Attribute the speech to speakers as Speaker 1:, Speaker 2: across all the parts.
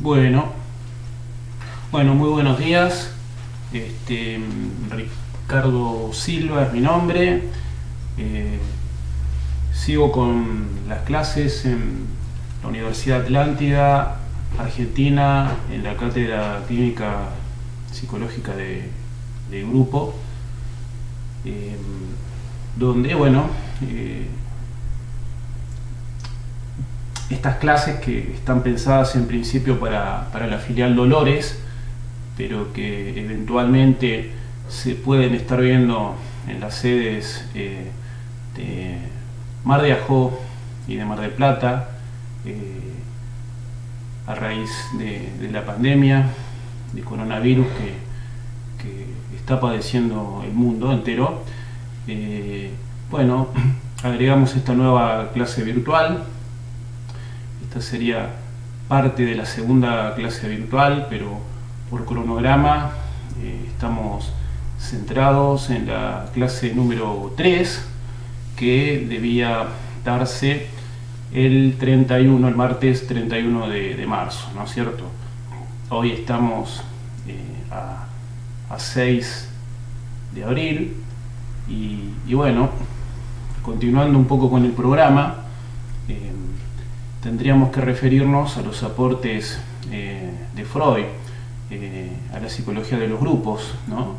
Speaker 1: Bueno, muy buenos días. Ricardo Silva es mi nombre. Eh, Sigo con las clases en la Universidad Atlántida, Argentina, en la Cátedra Clínica Psicológica de Grupo, donde, estas clases que están pensadas en principio para la filial Dolores, pero que eventualmente se pueden estar viendo en las sedes de Mar de Ajó y de Mar del Plata, a raíz de la pandemia de coronavirus que está padeciendo el mundo entero. Agregamos esta nueva clase virtual. Esta sería parte de la segunda clase virtual, pero por cronograma estamos centrados en la clase número 3, que debía darse el martes 31 de marzo, ¿no es cierto? Hoy estamos a 6 de abril y continuando un poco con el programa, tendríamos que referirnos a los aportes de Freud a la psicología de los grupos, ¿no?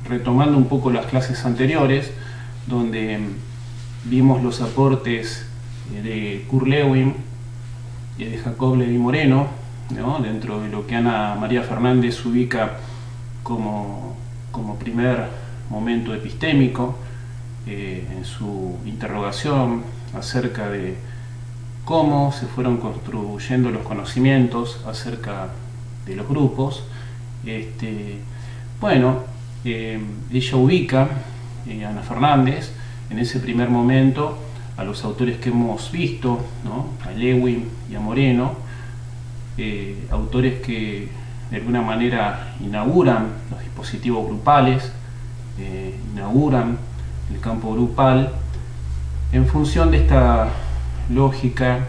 Speaker 1: Retomando un poco las clases anteriores, donde vimos los aportes de Kurt Lewin y de Jacob Levi-Moreno, ¿no? Dentro de lo que Ana María Fernández ubica como primer momento epistémico, en su interrogación acerca de cómo se fueron construyendo los conocimientos acerca de los grupos. Ella ubica, Ana Fernández, en ese primer momento a los autores que hemos visto, ¿no? A Lewin y a Moreno, autores que de alguna manera inauguran los dispositivos grupales, inauguran el campo grupal en función de esta lógica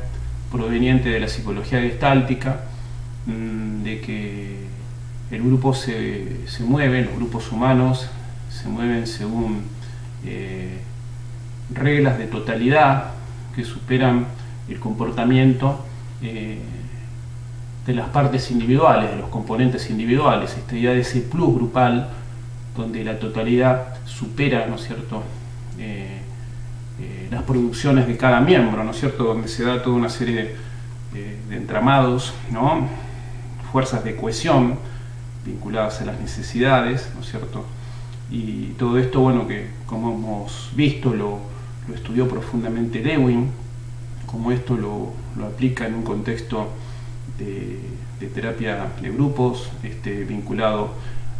Speaker 1: proveniente de la psicología gestáltica, de que el grupo se mueve, los grupos humanos se mueven según reglas de totalidad que superan el comportamiento de las partes individuales, de los componentes individuales, esta idea de ese plus grupal donde la totalidad supera, ¿no es cierto?, las producciones de cada miembro, ¿no es cierto?, donde se da toda una serie de entramados, ¿no?, fuerzas de cohesión vinculadas a las necesidades, ¿no es cierto? Y todo esto, que como hemos visto, lo estudió profundamente Lewin, como esto lo aplica en un contexto de terapia de grupos, vinculado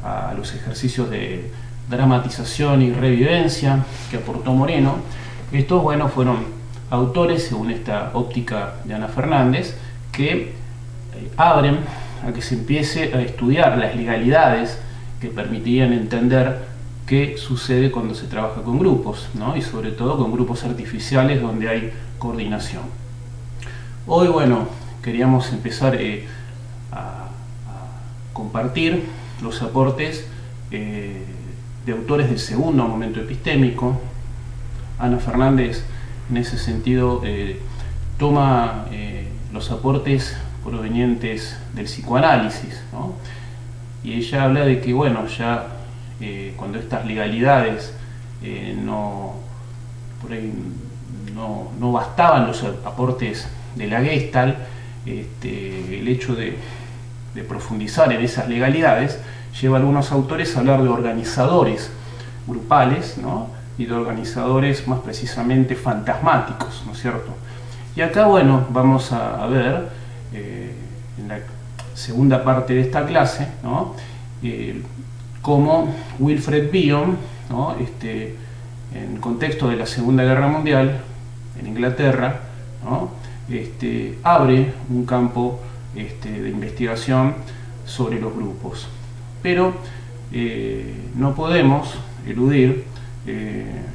Speaker 1: a los ejercicios de dramatización y revivencia que aportó Moreno. Estos, fueron autores, según esta óptica de Ana Fernández, que abren a que se empiece a estudiar las legalidades que permitirían entender qué sucede cuando se trabaja con grupos, ¿no? Y sobre todo con grupos artificiales donde hay coordinación. Hoy, queríamos empezar a compartir los aportes de autores del segundo momento epistémico. Ana Fernández, en ese sentido, toma los aportes provenientes del psicoanálisis, ¿no? Y ella habla de que, cuando estas legalidades no bastaban los aportes de la Gestalt, el hecho de profundizar en esas legalidades lleva a algunos autores a hablar de organizadores grupales, ¿no? Y de organizadores más precisamente fantasmáticos, ¿no es cierto? Y acá, vamos a ver en la segunda parte de esta clase, ¿no?, cómo Wilfred Bion, ¿no?, en el contexto de la Segunda Guerra Mundial en Inglaterra, ¿no?, abre un campo de investigación sobre los grupos. Pero no podemos eludir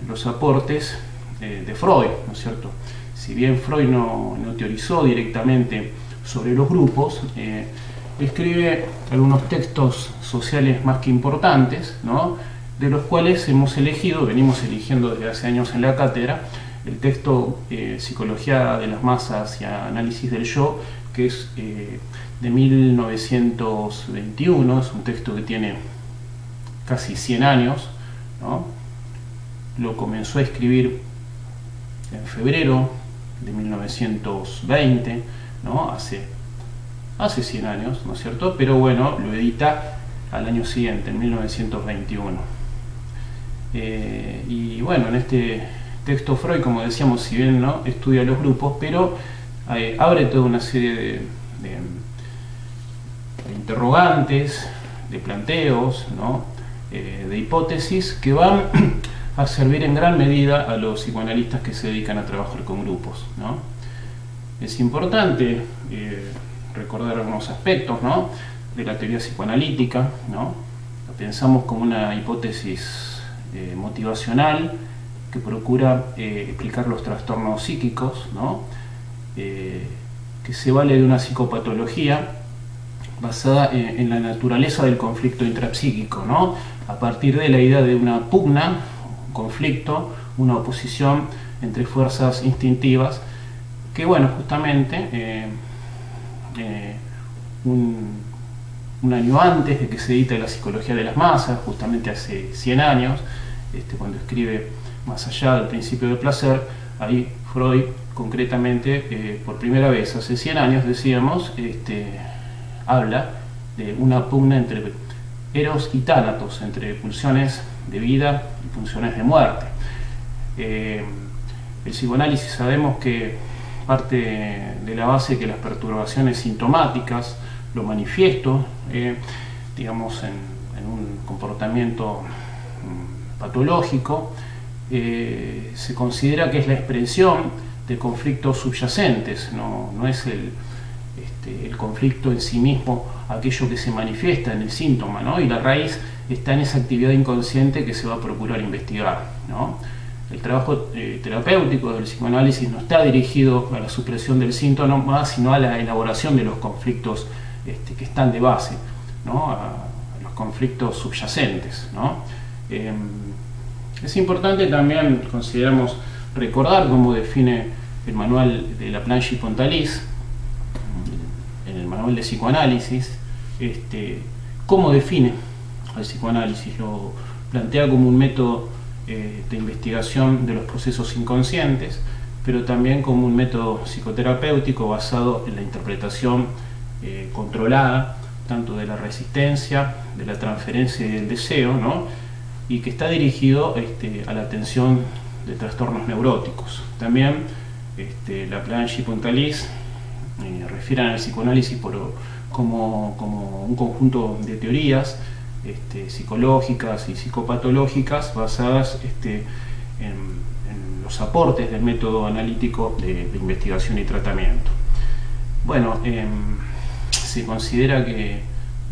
Speaker 1: los aportes de Freud, ¿no es cierto? Si bien Freud no teorizó directamente sobre los grupos, escribe algunos textos sociales más que importantes, ¿no?, de los cuales venimos eligiendo desde hace años en la cátedra, el texto Psicología de las masas y análisis del yo, que es de 1921, es un texto que tiene casi 100 años, ¿no? Lo comenzó a escribir en febrero de 1920, ¿no?, hace 100 años, ¿no es cierto? Pero bueno, lo edita al año siguiente, en 1921. Y bueno, en este texto Freud, como decíamos, si bien no estudia los grupos, pero abre toda una serie de interrogantes, de planteos, ¿no?, de hipótesis que van a servir en gran medida a los psicoanalistas que se dedican a trabajar con grupos, ¿no? Es importante recordar algunos aspectos, ¿no?, de la teoría psicoanalítica, ¿no? La pensamos como una hipótesis motivacional que procura explicar los trastornos psíquicos, ¿no?, que se vale de una psicopatología basada en la naturaleza del conflicto intrapsíquico, ¿no?, a partir de la idea de una pugna, un conflicto, una oposición entre fuerzas instintivas que, bueno, justamente un año antes de que se edite La psicología de las masas, justamente hace 100 años, cuando escribe Más allá del principio del placer, ahí Freud concretamente, por primera vez hace 100 años, decíamos, habla de una pugna entre eros y tánatos, entre pulsiones de vida y pulsiones de muerte. El psicoanálisis sabemos que parte de la base que las perturbaciones sintomáticas, lo manifiesto, digamos, en un comportamiento patológico, se considera que es la expresión de conflictos subyacentes, no es el conflicto en sí mismo aquello que se manifiesta en el síntoma, ¿no? Y la raíz está en esa actividad inconsciente que se va a procurar investigar, ¿no? El trabajo terapéutico del psicoanálisis no está dirigido a la supresión del síntoma, sino a la elaboración de los conflictos que están de base, ¿no?, a los conflictos subyacentes, ¿no? Es importante también, consideramos, recordar cómo define el manual de Laplanche y Pontalis, en el manual de psicoanálisis, cómo define al psicoanálisis. Lo plantea como un método de investigación de los procesos inconscientes, pero también como un método psicoterapéutico basado en la interpretación controlada, tanto de la resistencia, de la transferencia y del deseo, ¿no?, y que está dirigido a la atención de trastornos neuróticos. También Laplanche y Pontalis refieren al psicoanálisis como un conjunto de teorías psicológicas y psicopatológicas basadas en los aportes del método analítico de investigación y tratamiento. Bueno, se considera que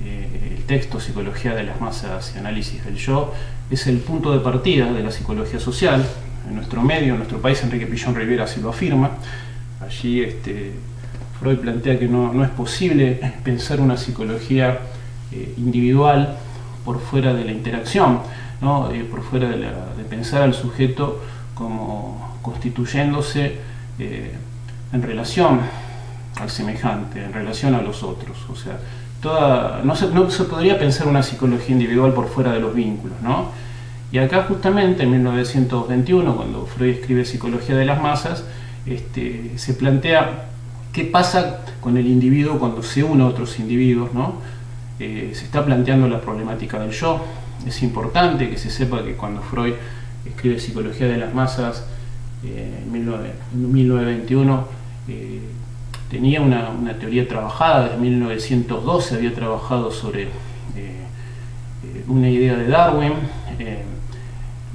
Speaker 1: el texto Psicología de las masas y análisis del yo es el punto de partida de la psicología social. En nuestro medio, en nuestro país, Enrique Pillón Rivera así lo afirma. Allí Freud plantea que no es posible pensar una psicología individual por fuera de la interacción, ¿no?, por fuera de pensar al sujeto como constituyéndose en relación al semejante, en relación a los otros. O sea, no se podría pensar una psicología individual por fuera de los vínculos, ¿no? Y acá justamente en 1921, cuando Freud escribe Psicología de las masas, se plantea qué pasa con el individuo cuando se une a otros individuos, ¿no? Se está planteando la problemática del yo. Es importante que se sepa que cuando Freud escribe Psicología de las masas en 1921, tenía una teoría trabajada. Desde 1912 había trabajado sobre una idea de Darwin,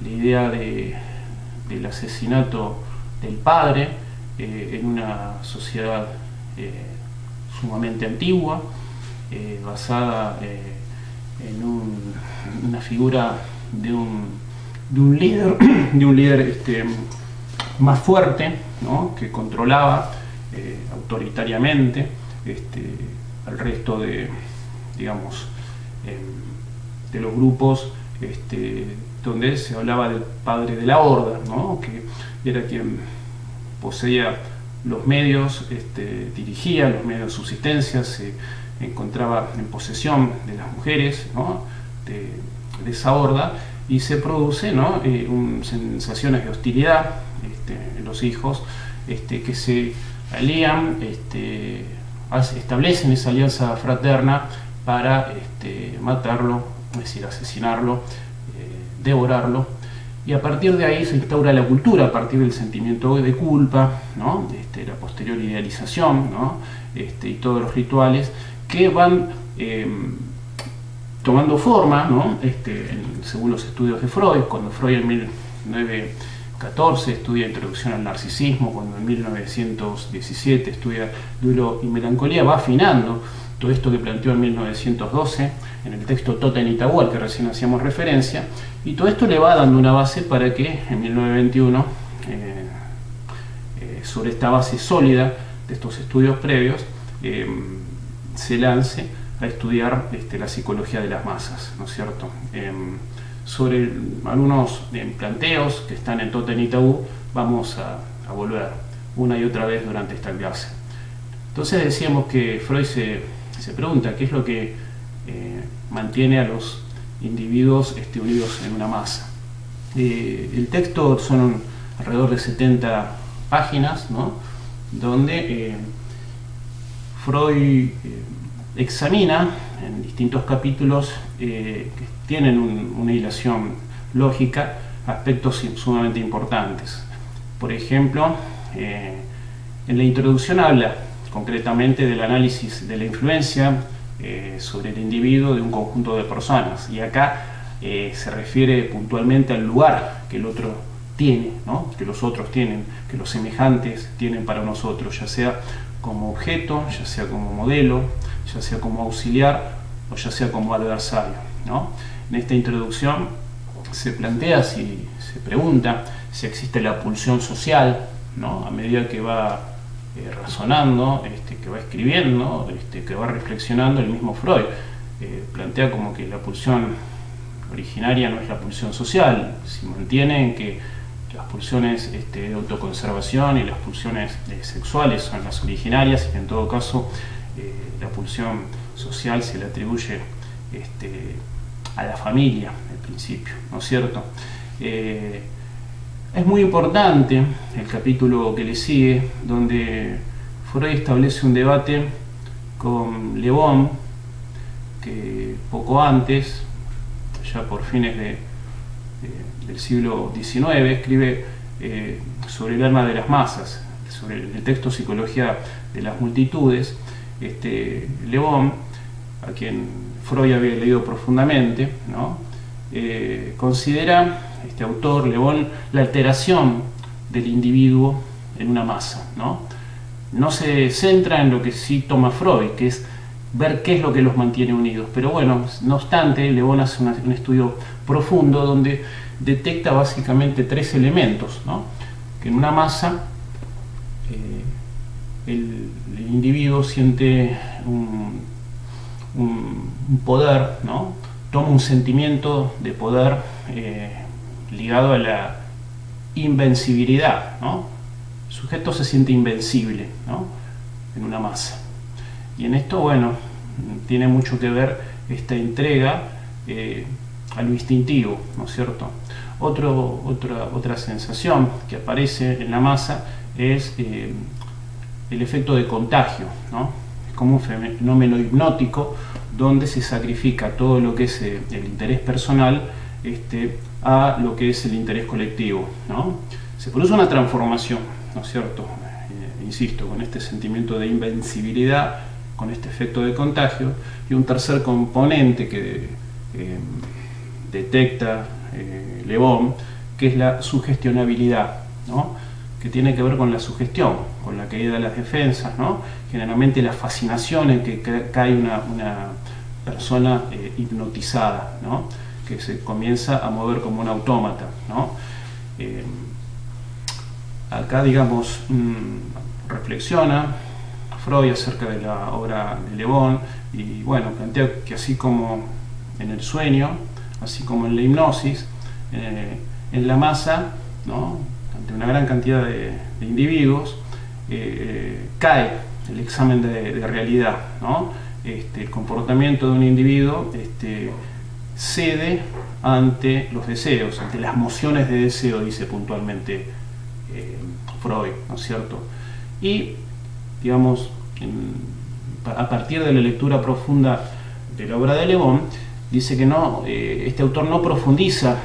Speaker 1: la idea del asesinato del padre en una sociedad sumamente antigua, basada en una figura de un líder más fuerte, ¿no?, que controlaba autoritariamente al resto de, digamos, de los grupos donde se hablaba del padre de la horda, ¿no? Que era quien poseía los medios, dirigía los medios de subsistencia, se encontraba en posesión de las mujeres, ¿no? de esa horda, y se produce, ¿no? Sensaciones de hostilidad en los hijos, que se alían, establecen esa alianza fraterna para matarlo, es decir, asesinarlo, devorarlo, y a partir de ahí se instaura la cultura, a partir del sentimiento de culpa, ¿no? La posterior idealización, ¿no? Y todos los rituales que van tomando forma, ¿no? Según los estudios de Freud, cuando Freud en 1914 estudia Introducción al Narcisismo, cuando en 1917 estudia Duelo y Melancolía, va afinando todo esto que planteó en 1912 en el texto Totem y Tabú, al que recién hacíamos referencia, y todo esto le va dando una base para que en 1921, sobre esta base sólida de estos estudios previos, se lance a estudiar la psicología de las masas, ¿no es cierto? Sobre algunos planteos que están en Totem y Tabú vamos a volver una y otra vez durante esta clase. Entonces decíamos que Freud se pregunta qué es lo que mantiene a los individuos unidos en una masa. El texto son alrededor de 70 páginas, ¿no? Donde Freud examina en distintos capítulos que tienen una hilación lógica aspectos sumamente importantes. Por ejemplo, en la introducción habla concretamente del análisis de la influencia sobre el individuo de un conjunto de personas, y acá se refiere puntualmente al lugar que el otro tiene, ¿no? Que los otros tienen, que los semejantes tienen para nosotros, ya sea como objeto, ya sea como modelo, ya sea como auxiliar o ya sea como adversario, ¿no? En esta introducción se plantea, se pregunta si existe la pulsión social, ¿no? A medida que va razonando, que va escribiendo, que va reflexionando el mismo Freud. Plantea como que la pulsión originaria no es la pulsión social, se mantiene en que las pulsiones de autoconservación y las pulsiones sexuales son las originarias, y en todo caso la pulsión social se le atribuye a la familia, al principio, ¿no es cierto? Es muy importante el capítulo que le sigue, donde Freud establece un debate con Le Bon, que poco antes, ya por fines del siglo XIX, escribe sobre el alma de las masas, sobre el texto Psicología de las Multitudes. Le Bon, a quien Freud había leído profundamente, ¿no? Considera, este autor, Le Bon, la alteración del individuo en una masa, ¿no? No se centra en lo que sí toma Freud, que es ver qué es lo que los mantiene unidos, pero bueno, no obstante, Le Bon hace un estudio profundo donde detecta básicamente tres elementos, ¿no? Que en una masa el individuo siente un poder, ¿no? Toma un sentimiento de poder ligado a la invencibilidad, ¿no? El sujeto se siente invencible, ¿no? En una masa. Y en esto, bueno, tiene mucho que ver esta entrega a lo instintivo, ¿no es cierto? Otra sensación que aparece en la masa es el efecto de contagio, ¿no? Es como un fenómeno hipnótico donde se sacrifica todo lo que es el interés personal a lo que es el interés colectivo, ¿no? Se produce una transformación, ¿no es cierto? Insisto, con este sentimiento de invencibilidad, con este efecto de contagio, y un tercer componente que detecta Le Bon, que es la sugestionabilidad, ¿no? Que tiene que ver con la sugestión, con la caída de las defensas, ¿no? Generalmente la fascinación en que cae una persona hipnotizada, ¿no? Que se comienza a mover como un autómata, ¿no? Acá, digamos, reflexiona Freud acerca de la obra de Le Bon, y bueno, plantea que así como en el sueño, así como en la hipnosis, en la masa, ¿no?, ante una gran cantidad de individuos, cae el examen de realidad, ¿no? El comportamiento de un individuo cede ante los deseos, ante las mociones de deseo, dice puntualmente Freud, ¿no es cierto? Y, digamos, a partir de la lectura profunda de la obra de Le Bon, dice que no, este autor no profundiza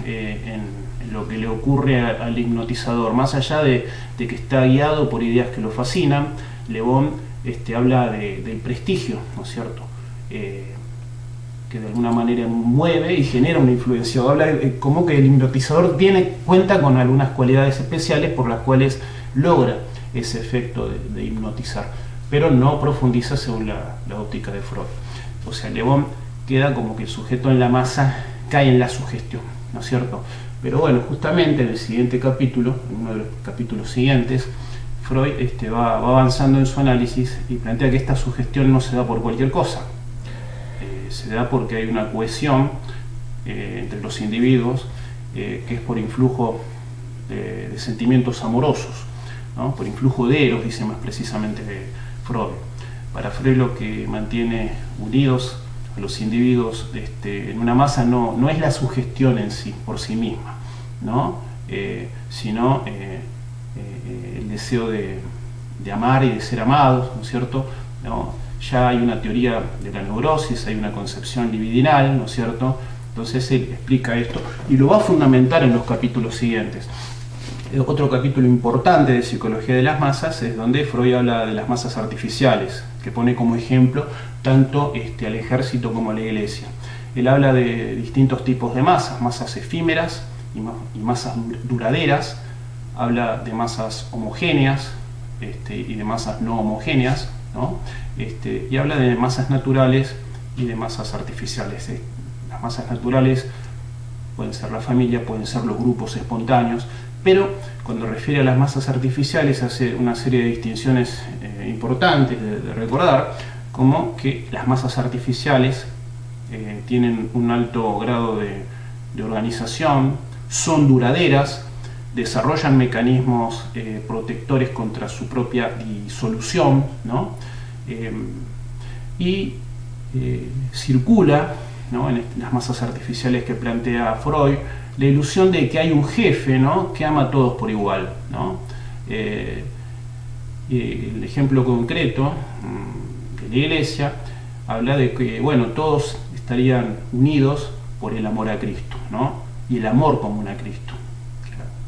Speaker 1: en lo que le ocurre al hipnotizador, más allá de que está guiado por ideas que lo fascinan. Le Bon habla del prestigio, ¿no es cierto?, que de alguna manera mueve y genera una influencia. Habla como que el hipnotizador cuenta con algunas cualidades especiales por las cuales logra ese efecto de hipnotizar, pero no profundiza según la óptica de Freud. O sea, Le Bon queda como que el sujeto en la masa cae en la sugestión, ¿no es cierto? Pero bueno, justamente en el siguiente capítulo, en uno de los capítulos siguientes, Freud va avanzando en su análisis y plantea que esta sugestión no se da por cualquier cosa, se da porque hay una cohesión entre los individuos, que es por influjo de sentimientos amorosos, ¿no?, por influjo de Eros, dice más precisamente Freud. Para Freud lo que mantiene unidos a los individuos en una masa no es la sugestión en sí, por sí misma, ¿no?, sino el deseo de amar y de ser amados, ¿no es cierto?, ¿no? Ya hay una teoría de la neurosis, hay una concepción libidinal, ¿no es cierto? Entonces él explica esto y lo va a fundamentar en los capítulos siguientes. Otro capítulo importante de psicología de las masas es donde Freud habla de las masas artificiales, que pone como ejemplo tanto al ejército como a la iglesia. Él habla de distintos tipos de masas, masas efímeras y masas duraderas, habla de masas homogéneas y de masas no homogéneas, ¿no? Y habla de masas naturales y de masas artificiales. Las masas naturales pueden ser la familia, pueden ser los grupos espontáneos, pero cuando refiere a las masas artificiales hace una serie de distinciones importantes de recordar, como que las masas artificiales tienen un alto grado de organización, son duraderas, desarrollan mecanismos protectores contra su propia disolución, ¿no? Y circula, ¿no?, en las masas artificiales que plantea Freud, la ilusión de que hay un jefe, ¿no?, que ama a todos por igual, ¿no? El ejemplo concreto de la iglesia habla de que, bueno, todos estarían unidos por el amor a Cristo, ¿no?, y el amor común a Cristo.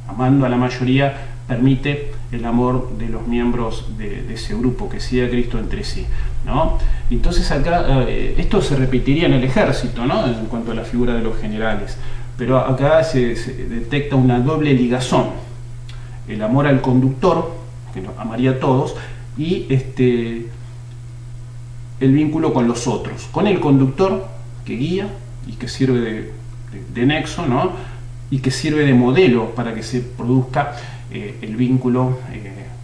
Speaker 1: Amando a la mayoría permite el amor de los miembros de ese grupo que sigue a Cristo entre sí, ¿no? Entonces acá esto se repetiría en el ejército, ¿no?, en cuanto a la figura de los generales, pero acá se detecta una doble ligazón: el amor al conductor, que amaría a todos, y el vínculo con los otros, con el conductor que guía y que sirve de nexo, ¿no?, y que sirve de modelo para que se produzca el vínculo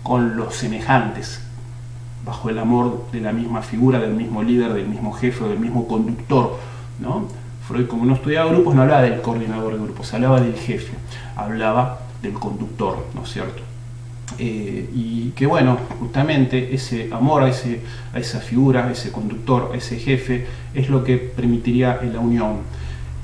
Speaker 1: con los semejantes, bajo el amor de la misma figura, del mismo líder, del mismo jefe o del mismo conductor, ¿no? Freud, como no estudiaba grupos, no hablaba del coordinador de grupos, hablaba del jefe, hablaba del conductor, ¿no es cierto? Y que, bueno, justamente ese amor a esa figura, a ese conductor, a ese jefe, es lo que permitiría la unión.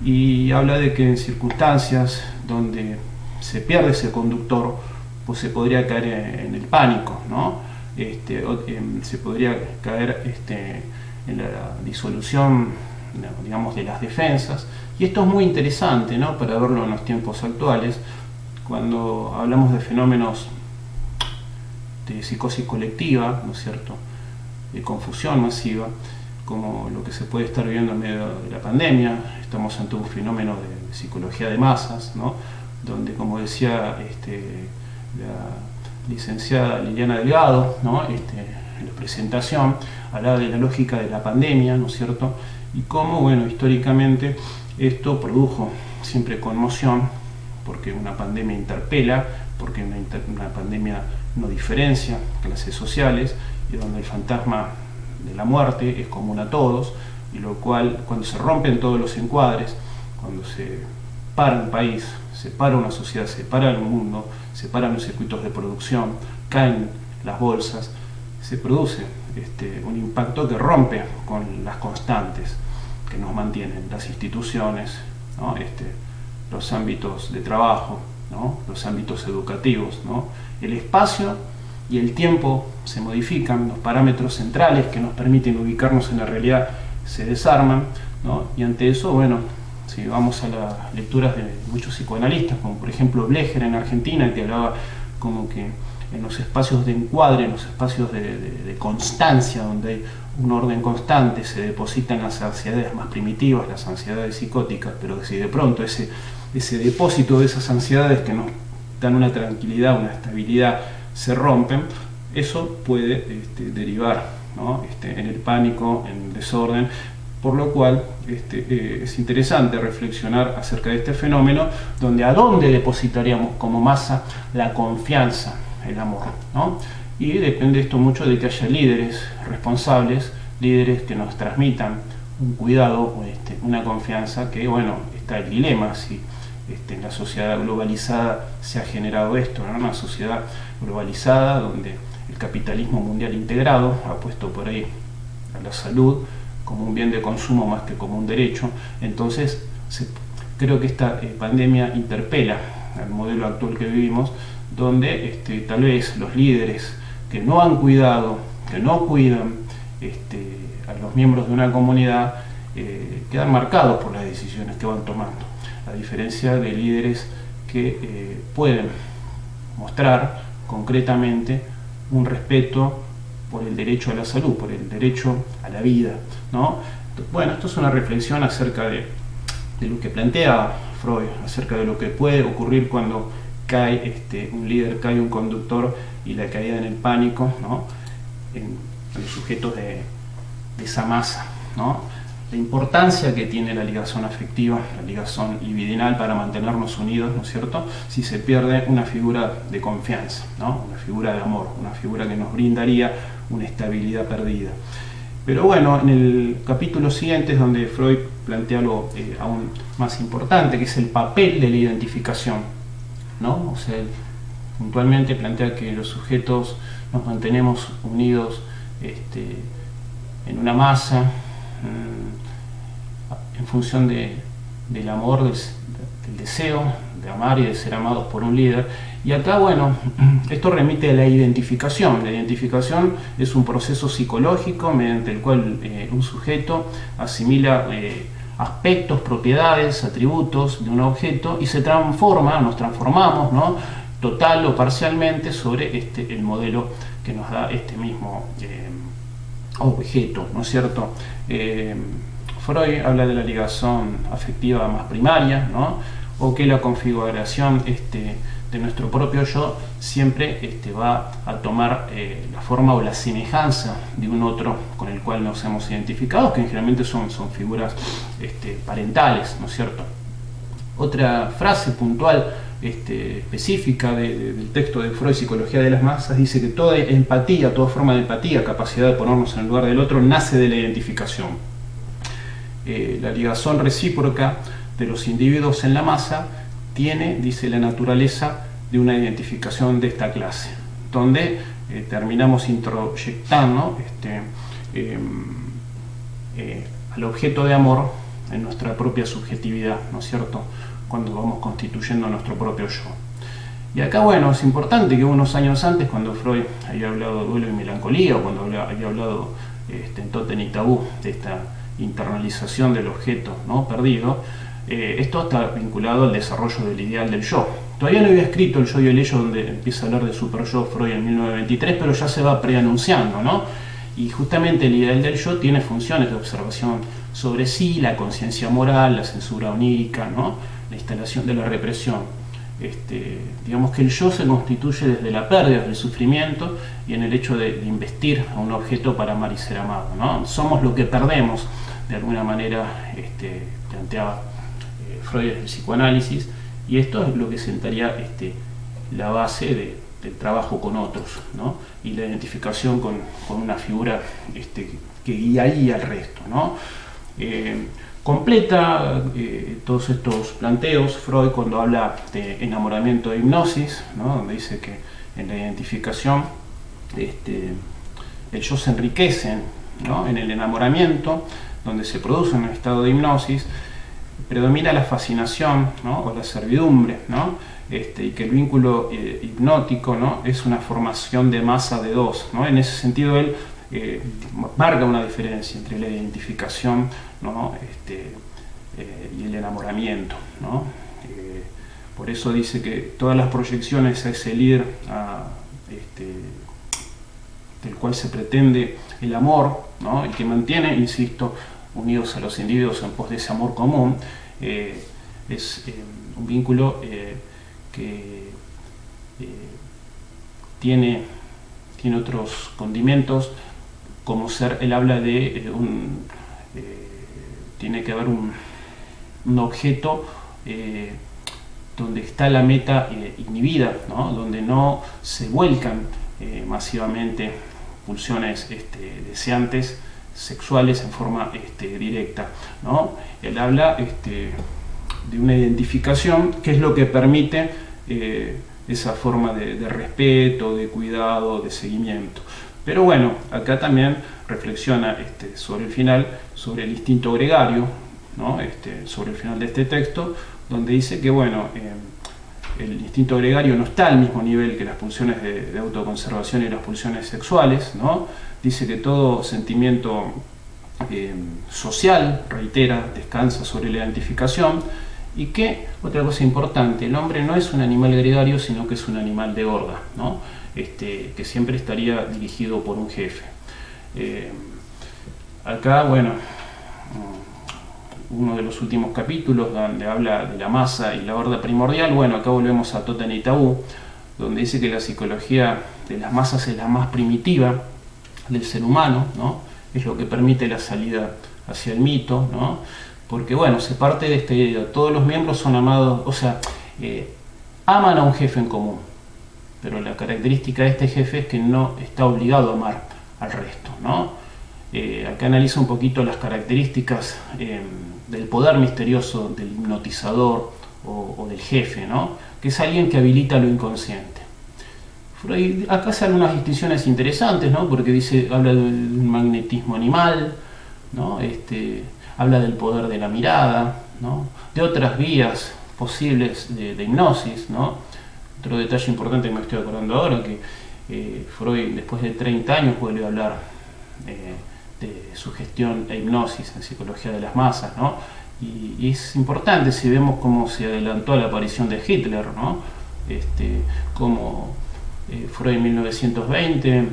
Speaker 1: Y habla de que en circunstancias donde se pierde ese conductor, pues se podría caer en el pánico, ¿no? Se podría caer en la disolución, digamos, de las defensas. Y esto es muy interesante, ¿no?, para verlo en los tiempos actuales, cuando hablamos de fenómenos de psicosis colectiva, ¿no es cierto?, de confusión masiva, como lo que se puede estar viviendo en medio de la pandemia. Estamos ante un fenómeno de psicología de masas, ¿no?, donde, como decía la licenciada Liliana Delgado, ¿no?, en la presentación, hablaba de la lógica de la pandemia, ¿no es cierto?, y cómo, bueno, históricamente esto produjo siempre conmoción, porque una pandemia interpela, porque una pandemia no diferencia clases sociales y donde el fantasma de la muerte es común a todos, y lo cual, cuando se rompen todos los encuadres, cuando se para un país, se para una sociedad, se para el mundo, se paran los circuitos de producción, caen las bolsas, se produce un impacto que rompe con las constantes que nos mantienen las instituciones, ¿no? Los ámbitos de trabajo, ¿no? Los ámbitos educativos, ¿no? El espacio y el tiempo se modifican, los parámetros centrales que nos permiten ubicarnos en la realidad se desarman, ¿no? Y ante eso, bueno, si vamos a las lecturas de muchos psicoanalistas, como por ejemplo Blecher en Argentina, que hablaba como que en los espacios de encuadre, en los espacios de constancia, donde hay un orden constante, se depositan las ansiedades más primitivas, las ansiedades psicóticas, pero si de pronto ese depósito de esas ansiedades que nos dan una tranquilidad, una estabilidad, se rompen, eso puede derivar, ¿no? En el pánico, en el desorden, por lo cual es interesante reflexionar acerca de este fenómeno, donde a dónde depositaríamos como masa la confianza, el amor, ¿no? Y depende esto mucho de que haya líderes responsables, líderes que nos transmitan un cuidado, una confianza, que bueno, está el dilema si en la sociedad globalizada se ha generado esto, ¿no? Una sociedad globalizada donde el capitalismo mundial integrado ha puesto por ahí a la salud como un bien de consumo más que como un derecho. Entonces creo que esta pandemia interpela al modelo actual que vivimos, donde tal vez los líderes que no han cuidado, que no cuidan a los miembros de una comunidad, quedan marcados por las decisiones que van tomando, a diferencia de líderes que pueden mostrar concretamente un respeto por el derecho a la salud, por el derecho a la vida, ¿no? Bueno, esto es una reflexión acerca de lo que plantea Freud, acerca de lo que puede ocurrir cuando cae un líder, cae un conductor, y la caída en el pánico, ¿no? en los sujetos de esa masa, ¿no? La importancia que tiene la ligación afectiva, la ligación libidinal para mantenernos unidos, ¿no es cierto?, si se pierde una figura de confianza, ¿no? Una figura de amor, una figura que nos brindaría una estabilidad perdida. Pero bueno, en el capítulo siguiente es donde Freud plantea algo aún más importante, que es el papel de la identificación, ¿no? O sea, puntualmente plantea que los sujetos nos mantenemos unidos en una masa, en función del amor, del deseo de amar y de ser amados por un líder. Y acá, bueno, esto remite a la identificación. La identificación es un proceso psicológico mediante el cual un sujeto asimila aspectos, propiedades, atributos de un objeto y se transforma, nos transformamos, ¿no?, total o parcialmente sobre el modelo que nos da este mismo objeto, ¿no es cierto? Freud habla de la ligación afectiva más primaria, ¿no?, o que la configuración de nuestro propio yo siempre va a tomar la forma o la semejanza de un otro con el cual nos hemos identificado, que generalmente son figuras parentales, ¿no es cierto? Otra frase puntual específica del texto de Freud, Psicología de las Masas, dice que toda empatía, toda forma de empatía, capacidad de ponernos en el lugar del otro, nace de la identificación. La ligación recíproca de los individuos en la masa tiene, dice, la naturaleza de una identificación de esta clase, donde terminamos introyectando al objeto de amor en nuestra propia subjetividad, ¿no es cierto?, cuando vamos constituyendo nuestro propio yo. Y acá, bueno, es importante que unos años antes, cuando Freud había hablado de duelo y melancolía, o cuando había hablado en Totem y Tabú de esta internalización del objeto, ¿no?, perdido, esto está vinculado al desarrollo del ideal del yo. Todavía no había escrito El yo y el ello, donde empieza a hablar de super yo Freud en 1923, pero ya se va preanunciando, ¿no? Y justamente el ideal del yo tiene funciones de observación sobre sí, la conciencia moral, la censura onírica, ¿no?, la instalación de la represión. Digamos que el yo se constituye desde la pérdida, desde el sufrimiento y en el hecho de investir a un objeto para amar y ser amado, ¿no? Somos lo que perdemos, de alguna manera planteaba Freud en el psicoanálisis, y esto es lo que sentaría la base del trabajo con otros, ¿no? Y la identificación con una figura que guiaría al resto, ¿no? Completa todos estos planteos Freud cuando habla de enamoramiento de hipnosis, ¿no? Donde dice que en la identificación ellos se enriquecen, ¿no? En el enamoramiento, donde se produce un estado de hipnosis, predomina la fascinación, ¿no? O la servidumbre, ¿no? Y que el vínculo hipnótico, ¿no? Es una formación de masa de dos, ¿no? En ese sentido él marca una diferencia entre la identificación, ¿no? Y el enamoramiento, ¿no? Por eso dice que todas las proyecciones a ese líder del cual se pretende el amor, ¿no? Y que mantiene, insisto, unidos a los individuos en pos de ese amor común, es un vínculo que tiene otros condimentos, como ser, él habla de tiene que haber un objeto donde está la meta inhibida, ¿no? Donde no se vuelcan masivamente pulsiones deseantes sexuales en forma directa, ¿no? Él habla de una identificación que es lo que permite esa forma de respeto, de cuidado, de seguimiento. Pero bueno, acá también reflexiona sobre el final, sobre el instinto gregario, ¿no? Sobre el final de este texto, donde dice que bueno, el instinto gregario no está al mismo nivel que las pulsiones de autoconservación y las pulsiones sexuales, ¿no? Dice que todo sentimiento social, reitera, descansa sobre la identificación, y que, otra cosa importante, el hombre no es un animal gregario, sino que es un animal de horda, ¿no? Que siempre estaría dirigido por un jefe. Acá, bueno, uno de los últimos capítulos donde habla de la masa y la horda primordial, bueno, acá volvemos a Totem y Tabú, donde dice que la psicología de las masas es la más primitiva del ser humano, ¿no? Es lo que permite la salida hacia el mito, ¿no? Porque bueno, se parte de esta idea, todos los miembros son amados, o sea, aman a un jefe en común, pero la característica de este jefe es que no está obligado a amar al resto, ¿no? Acá analiza un poquito las características del poder misterioso del hipnotizador o del jefe, ¿no? Que es alguien que habilita lo inconsciente. Freud acá hace algunas distinciones interesantes, ¿no? Porque habla del magnetismo animal, ¿no? Habla del poder de la mirada, ¿no? De otras vías posibles de hipnosis, ¿no? Otro detalle importante que me estoy acordando ahora, que Freud después de 30 años vuelve a hablar de sugestión e hipnosis en psicología de las masas, ¿no? Y es importante si vemos cómo se adelantó a la aparición de Hitler, ¿no? Como Freud en 1920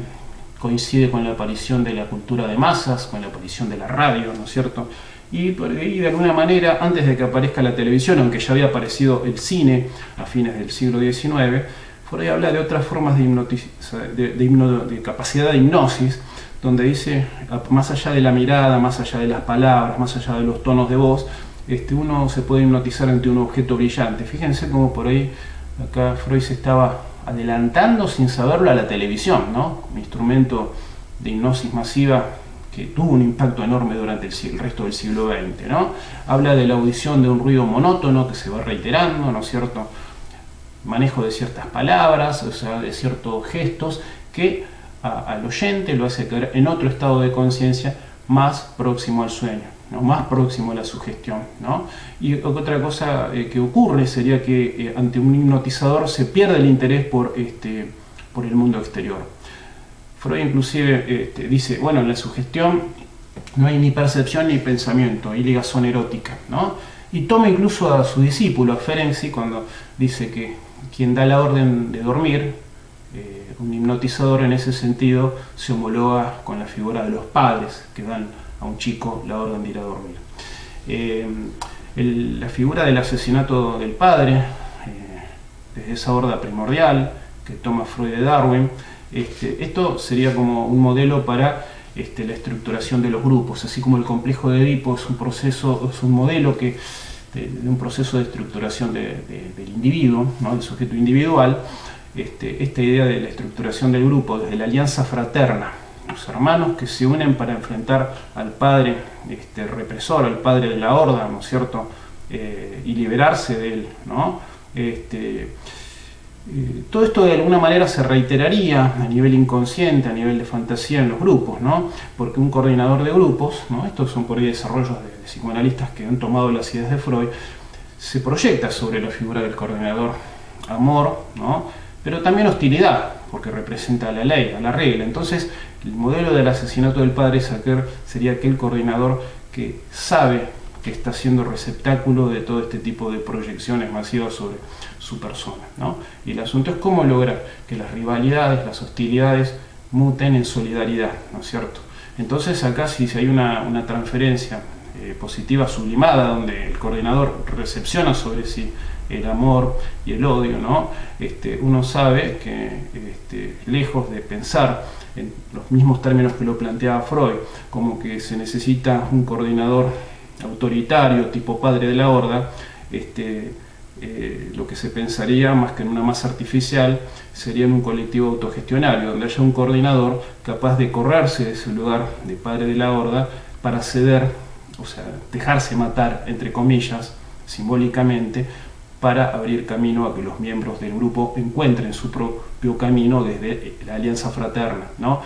Speaker 1: coincide con la aparición de la cultura de masas, con la aparición de la radio, ¿no es cierto? Y de alguna manera, antes de que aparezca la televisión, aunque ya había aparecido el cine a fines del siglo XIX, Freud habla de otras formas de capacidad de hipnosis, donde dice, más allá de la mirada, más allá de las palabras, más allá de los tonos de voz, uno se puede hipnotizar ante un objeto brillante. Fíjense cómo por ahí, acá Freud se estaba adelantando sin saberlo a la televisión, ¿no? Un instrumento de hipnosis masiva que tuvo un impacto enorme durante el resto del siglo XX, ¿no? Habla de la audición de un ruido monótono que se va reiterando, ¿no es cierto? Manejo de ciertas palabras, o sea, de ciertos gestos que al oyente lo hace caer en otro estado de conciencia más próximo al sueño, ¿no? Más próximo a la sugestión, ¿no? Y otra cosa que ocurre sería que ante un hipnotizador se pierde el interés por el mundo exterior. Freud inclusive dice, bueno, en la sugestión no hay ni percepción ni pensamiento, hay ligazón erótica, ¿no? Y toma incluso a su discípulo, a Ferenczi, cuando dice que quien da la orden de dormir, un hipnotizador en ese sentido se homologa con la figura de los padres que dan a un chico la orden de ir a dormir. La figura del asesinato del padre, desde esa horda primordial que toma Freud de Darwin, esto sería como un modelo para la estructuración de los grupos, así como el complejo de Edipo es un modelo de un proceso de estructuración del individuo, ¿no? Del sujeto individual. esta idea de la estructuración del grupo desde la alianza fraterna, los hermanos que se unen para enfrentar al padre represor, al padre de la horda, ¿no es cierto?, y liberarse de él, ¿no? Todo esto de alguna manera se reiteraría a nivel inconsciente, a nivel de fantasía en los grupos, ¿no? Porque un coordinador de grupos, ¿no?, estos son por ahí desarrollos de psicoanalistas que han tomado las ideas de Freud, se proyecta sobre la figura del coordinador amor, ¿no?, pero también hostilidad, porque representa a la ley, a la regla. Entonces, el modelo del asesinato del padre sería aquel coordinador que sabe que está siendo receptáculo de todo este tipo de proyecciones masivas sobre su persona, ¿no? Y el asunto es cómo lograr que las rivalidades, las hostilidades muten en solidaridad, ¿no es cierto? Entonces acá si hay una transferencia positiva sublimada, donde el coordinador recepciona sobre sí el amor y el odio, ¿no? Uno sabe que lejos de pensar en los mismos términos que lo planteaba Freud, como que se necesita un coordinador autoritario, tipo padre de la horda, lo que se pensaría, más que en una masa artificial, sería en un colectivo autogestionario, donde haya un coordinador capaz de correrse de ese lugar de padre de la horda para ceder, o sea, dejarse matar, entre comillas, simbólicamente, para abrir camino a que los miembros del grupo encuentren su propio camino desde la alianza fraterna, ¿no?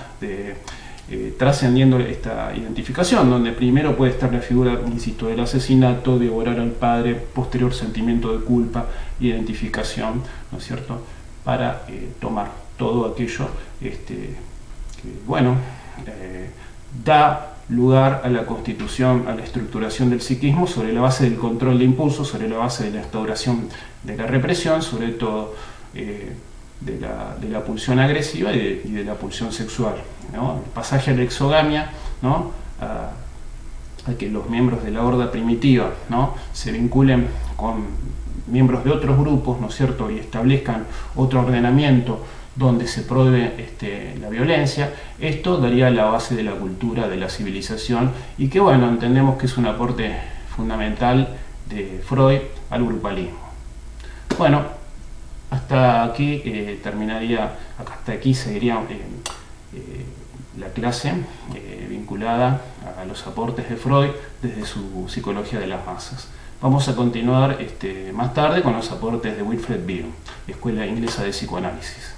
Speaker 1: Trascendiendo esta identificación, donde primero puede estar la figura, insisto, del asesinato, devorar al padre, posterior sentimiento de culpa, identificación, ¿no es cierto?, para tomar todo aquello que, bueno, da lugar a la constitución, a la estructuración del psiquismo sobre la base del control de impulsos, sobre la base de la instauración de la represión, sobre todo de la pulsión agresiva y de la pulsión sexual, ¿no? El pasaje a la exogamia, ¿no?, a que los miembros de la horda primitiva, ¿no?, se vinculen con miembros de otros grupos, ¿no es cierto?, y establezcan otro ordenamiento donde se prohíbe la violencia. Esto daría la base de la cultura, de la civilización, y que, bueno, entendemos que es un aporte fundamental de Freud al grupalismo. Bueno, hasta aquí terminaría, hasta aquí seguiría la clase vinculada a los aportes de Freud desde su psicología de las masas. Vamos a continuar más tarde con los aportes de Wilfred Bion, Escuela Inglesa de Psicoanálisis.